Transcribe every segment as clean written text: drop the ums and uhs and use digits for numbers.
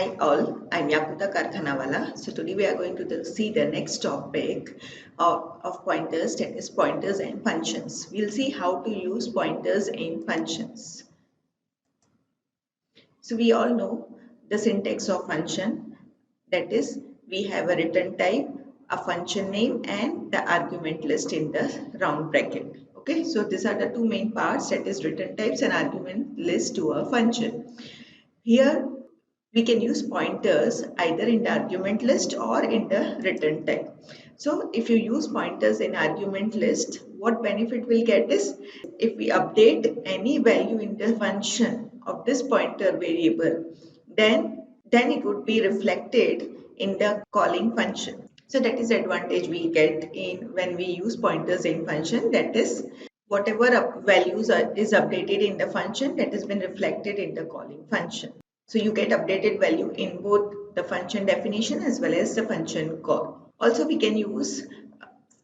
Hi all, I'm Yakuta Karkhanawala. So today we are going to see the next topic of pointers, that is pointers and functions. We'll see how to use pointers in functions. So we all know the syntax of function, that is we have a return type, a function name and the argument list in the round bracket. Okay, so these are the two main parts, that is return types and argument list to a function. Here we can use pointers either in the argument list or in the return type. So if you use pointers in argument list, what benefit we'll get is if we update any value in the function of this pointer variable, then it would be reflected in the calling function. So that is the advantage we get in when we use pointers in function, that is whatever values is updated in the function, that has been reflected in the calling function. So you get updated value in both the function definition as well as the function call. Also we can use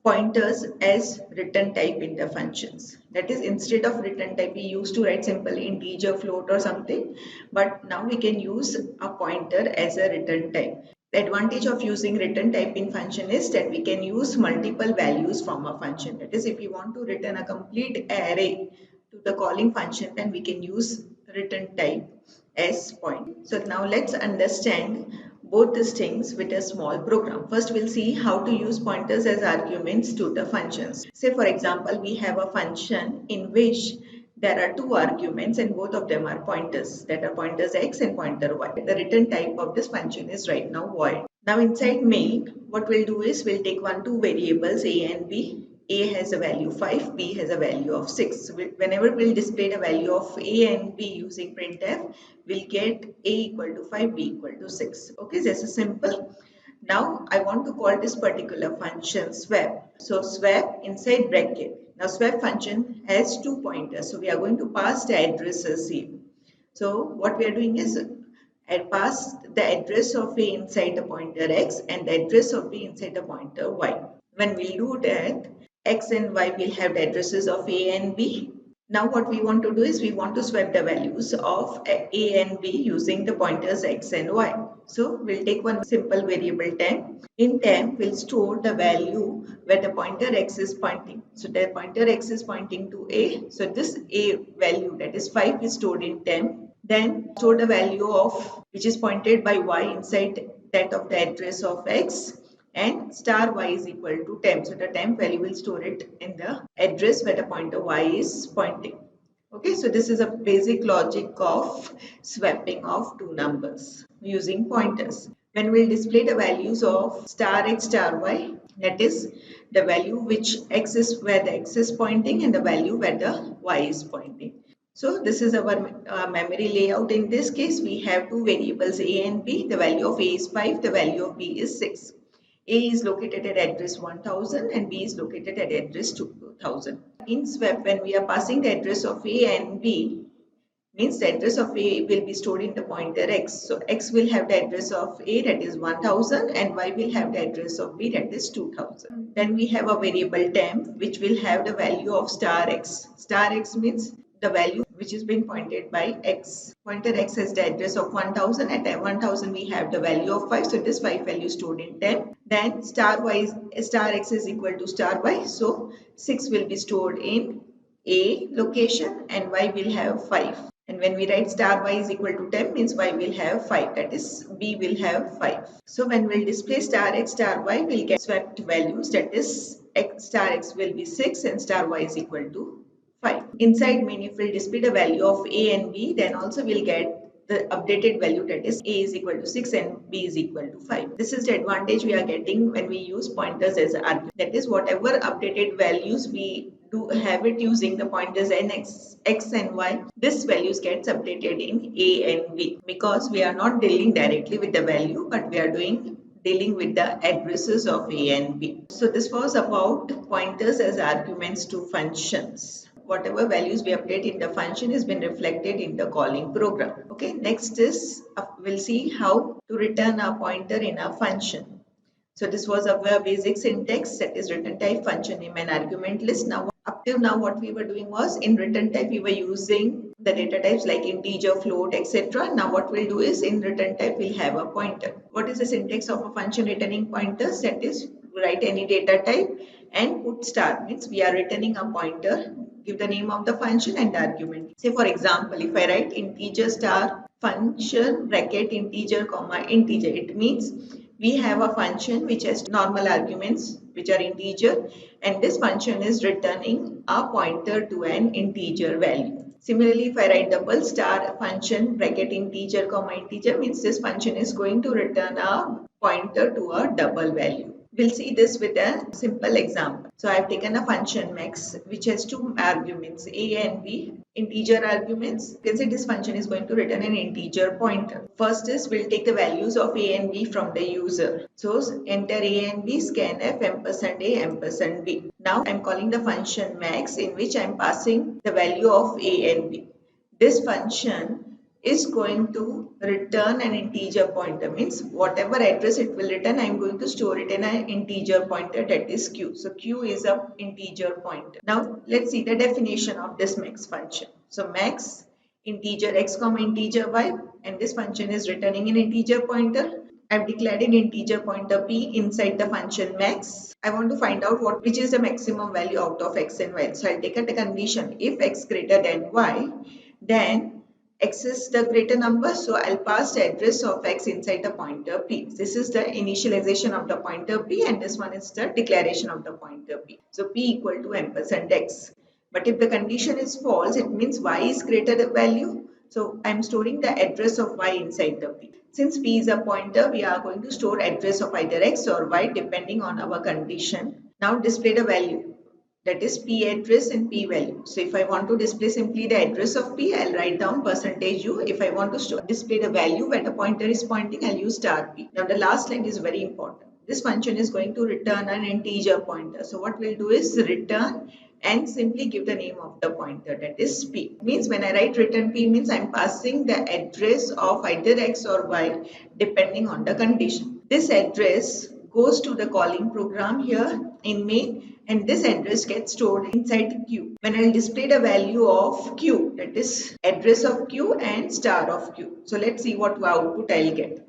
pointers as return type in the functions. That is, instead of return type we used to write simple integer, float or something, but now we can use a pointer as a return type. The advantage of using return type in function is that we can use multiple values from a function. That is, if we want to return a complete array to the calling function, then we can use return type as point. So now let's understand both these things with a small program. First we'll see how to use pointers as arguments to the functions. Say for example we have a function in which there are two arguments and both of them are pointers, that are pointers x and pointer y. The return type of this function is right now void. Now inside main, what we'll do is we'll take two variables a and b. A has a value 5, B has a value of 6. So whenever we'll display the value of A and B using printf, we'll get A equal to 5, B equal to 6. Okay, this is simple. Now I want to call this particular function swap. So swap inside bracket. Now swap function has two pointers. So we are going to pass the addresses here. So what we are doing is I pass the address of A inside the pointer x and the address of B inside the pointer y. When we do that, x and y will have the addresses of A and B. Now what we want to do is we want to swap the values of A and B using the pointers x and y. So we'll take one simple variable temp. In temp we'll store the value where the pointer x is pointing. So the pointer x is pointing to A. So this A value, that is 5, is stored in temp. Then store the value of which is pointed by y inside that of the address of x, and star y is equal to temp. So the temp value will store it in the address where the pointer y is pointing. Okay, so this is a basic logic of swapping of two numbers using pointers. When we'll display the values of star x star y, that is the value which x is where the x is pointing and the value where the y is pointing. So this is our memory layout. In this case, we have two variables a and b. The value of a is 5, the value of b is 6. A is located at address 1000 and B is located at address 2000. In swap, when we are passing the address of A and B, means the address of A will be stored in the pointer x. So x will have the address of A, that is 1000, and y will have the address of B, that is 2000. Then we have a variable temp which will have the value of star x. Star x means the value which is being pointed by x. Pointer x has the address of 1000. At 1000 we have the value of 5. So this 5 value stored in temp. Then star x is equal to star y. So 6 will be stored in A location and y will have 5. And when we write star y is equal to 10 means y will have 5, that is b will have 5. So when we'll display star x star y, we'll get swapped values, that is star x will be 6 and star y is equal to 5. Inside main, if we'll display the value of a and b, then also we'll get the updated value, that is a is equal to 6 and b is equal to 5. This is the advantage we are getting when we use pointers as an argument. That is, whatever updated values we do have it using the pointers and x and y, this values gets updated in a and b, because we are not dealing directly with the value but we are dealing with the addresses of a and b. So this was about pointers as arguments to functions. Whatever values we update in the function has been reflected in the calling program. Okay, next is we'll see how to return a pointer in a function. So this was our basic syntax, that is return type, function name and argument list. Now up till now what we were doing was in return type we were using the data types like integer, float, etc. Now what we'll do is in return type we'll have a pointer. What is the syntax of a function returning pointers? That is write any data type and put star, means we are returning a pointer, give the name of the function and the argument. Say for example, if I write integer star function bracket integer comma integer, it means we have a function which has normal arguments which are integer, and this function is returning a pointer to an integer value. Similarly, if I write double star function bracket integer comma integer, means this function is going to return a pointer to a double value. We'll see this with a simple example. So I've taken a function max which has two arguments a and b, integer arguments. You can see this function is going to return an integer pointer. First is we'll take the values of a and b from the user. So enter a and b, scanf ampersand a ampersand b. Now I'm calling the function max in which I'm passing the value of a and b. This function is going to return an integer pointer, means whatever address it will return, I am going to store it in an integer pointer, that is q. So q is a integer pointer. Now let's see the definition of this max function. So max integer x comma integer y, and this function is returning an integer pointer. I've declared an integer pointer p inside the function max. I want to find out which is the maximum value out of x and y. So I'll take a condition, if x greater than y, then x is the greater number, so I'll pass the address of x inside the pointer p. This is the initialization of the pointer p, and this one is the declaration of the pointer p. So p equal to ampersand x. But if the condition is false, it means y is greater the value. So I'm storing the address of y inside the p. Since p is a pointer, we are going to store address of either x or y depending on our condition. Now display the value, that is p address and p value. So if I want to display simply the address of p, I'll write down %u. If I want to display the value where the pointer is pointing, I'll use star p. Now the last line is very important. This function is going to return an integer pointer. So what we'll do is return and simply give the name of the pointer, that is p. Means when I write return p, means I'm passing the address of either x or y depending on the condition. This address goes to the calling program here in main, and this address gets stored inside q. When I'll display the value of q, that is address of q and star of q. So let's see what output I'll get.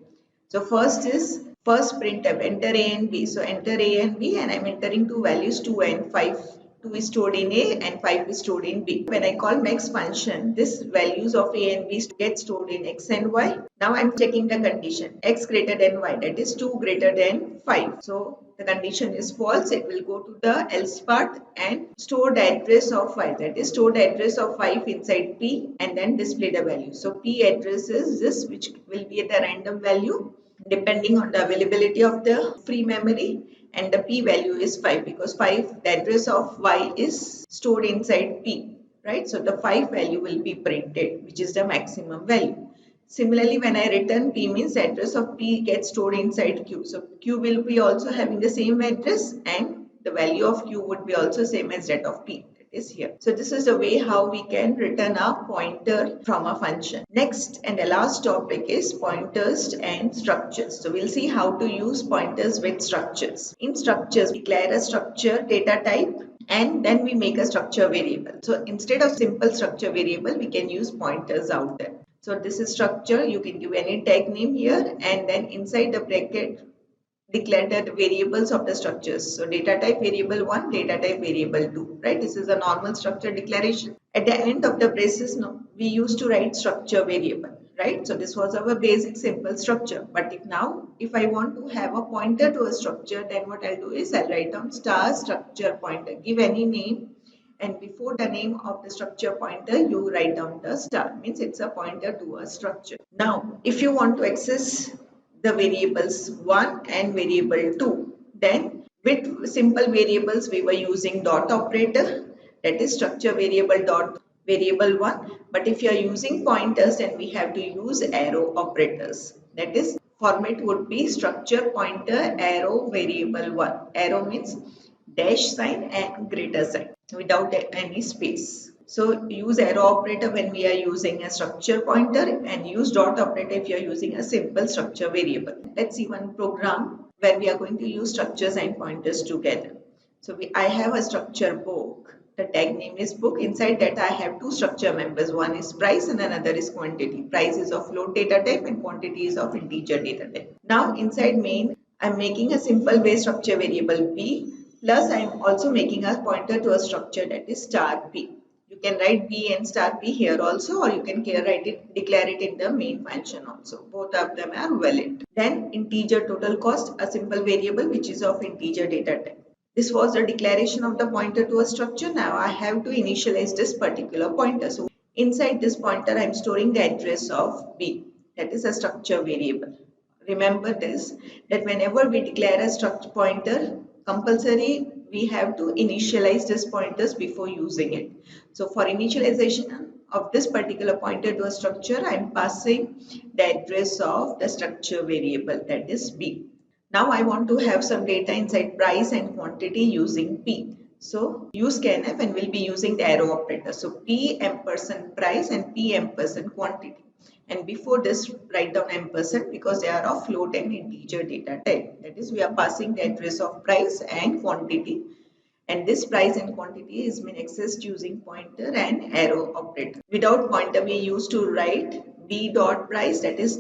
So first printf enter a and b. So enter a and b, and I'm entering two values 2 and 5. 2 is stored in A and 5 is stored in B. When I call max function, this values of A and B get stored in X and Y. Now I'm checking the condition, X greater than Y, that is 2 greater than 5. So the condition is false, it will go to the else part and store the address of Y, that is store the address of 5 inside P and then display the value. So P address is this, which will be the random value depending on the availability of the free memory, and the p value is 5 because 5, the address of y is stored inside p, right? So the 5 value will be printed, which is the maximum value. Similarly, when I return p, means the address of p gets stored inside q. So q will be also having the same address and the value of q would be also same as that of p. Is here. So this is the way how we can return a pointer from a function. Next and the last topic is pointers and structures. So we'll see how to use pointers with structures. In structures, we declare a structure data type and then we make a structure variable. So instead of simple structure variable, we can use pointers out there. So this is structure. You can give any tag name here and then inside the bracket declare the variables of the structures. So data type variable 1, data type variable 2, right? This is a normal structure declaration. At the end of the braces, we used to write structure variable, right? So this was our basic simple structure. But if I want to have a pointer to a structure, then what I'll do is I'll write down star structure pointer, give any name, and before the name of the structure pointer, you write down the star, means it's a pointer to a structure. Now, if you want to access the variables 1 and variable 2, then with simple variables we were using dot operator, that is structure variable dot variable 1. But if you are using pointers, then we have to use arrow operators, that is format would be structure pointer arrow variable 1. Arrow means dash sign and greater sign without any space. So use arrow operator when we are using a structure pointer and use dot operator if you are using a simple structure variable. Let's see one program where we are going to use structures and pointers together. So I have a structure book. The tag name is book. Inside that I have two structure members. One is price and another is quantity. Price is of float data type and quantity is of integer data type. Now inside main, I'm making a simple base structure variable p, plus I'm also making a pointer to a structure that is star p. You can write b and star p here also, or you can declare it in the main function also. Both of them are valid. Then integer total cost, a simple variable which is of integer data type. This was the declaration of the pointer to a structure. Now I have to initialize this particular pointer. So inside this pointer, I'm storing the address of b. That is a structure variable. Remember this, that whenever we declare a structure pointer, compulsory we have to initialize this pointers before using it. So for initialization of this particular pointer to a structure, I'm passing the address of the structure variable, that is b. Now I want to have some data inside price and quantity using P. So use scanf and we'll be using the arrow operator. So P ampersand price and P ampersand quantity. And before this, write down ampersand because they are of float and integer data type. That is, we are passing the address of price and quantity. And this price and quantity is been accessed using pointer and arrow operator. Without pointer, we used to write b dot price, that is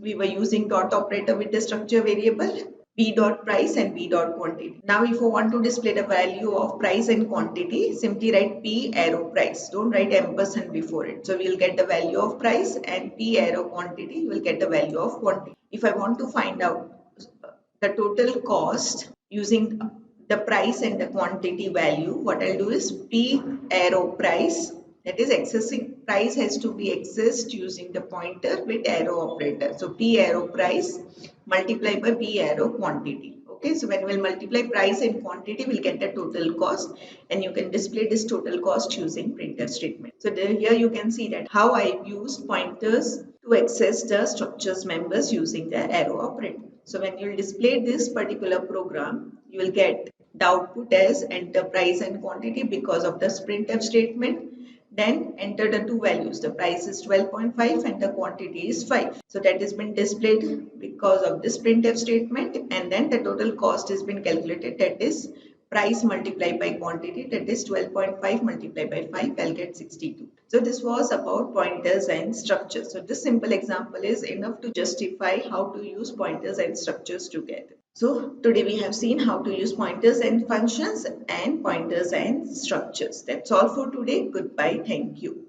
we were using dot operator with the structure variable b dot price and b dot quantity. Now if you want to display the value of price and quantity, simply write p arrow price. Don't write ampersand before it. So we will get the value of price, and p arrow quantity, you will get the value of quantity. If I want to find out the total cost using the price and the quantity value, what I'll do is p arrow price, that is accessing price has to be accessed using the pointer with arrow operator. So p arrow price multiplied by p arrow quantity. Okay, so when we'll multiply price and quantity, we'll get the total cost, and you can display this total cost using printf statement. So here you can see that how I used pointers to access the structures members using the arrow operator. So when you display this particular program, you will get the output as enter price and quantity because of the printf statement. Then enter the two values. The price is 12.5 and the quantity is 5. So that has been displayed because of this printf statement, and then the total cost has been calculated, that is price multiplied by quantity, that is 12.5 multiplied by 5, I'll get 62. So this was about pointers and structures. So this simple example is enough to justify how to use pointers and structures together. So today we have seen how to use pointers and functions and pointers and structures. That's all for today. Goodbye. Thank you.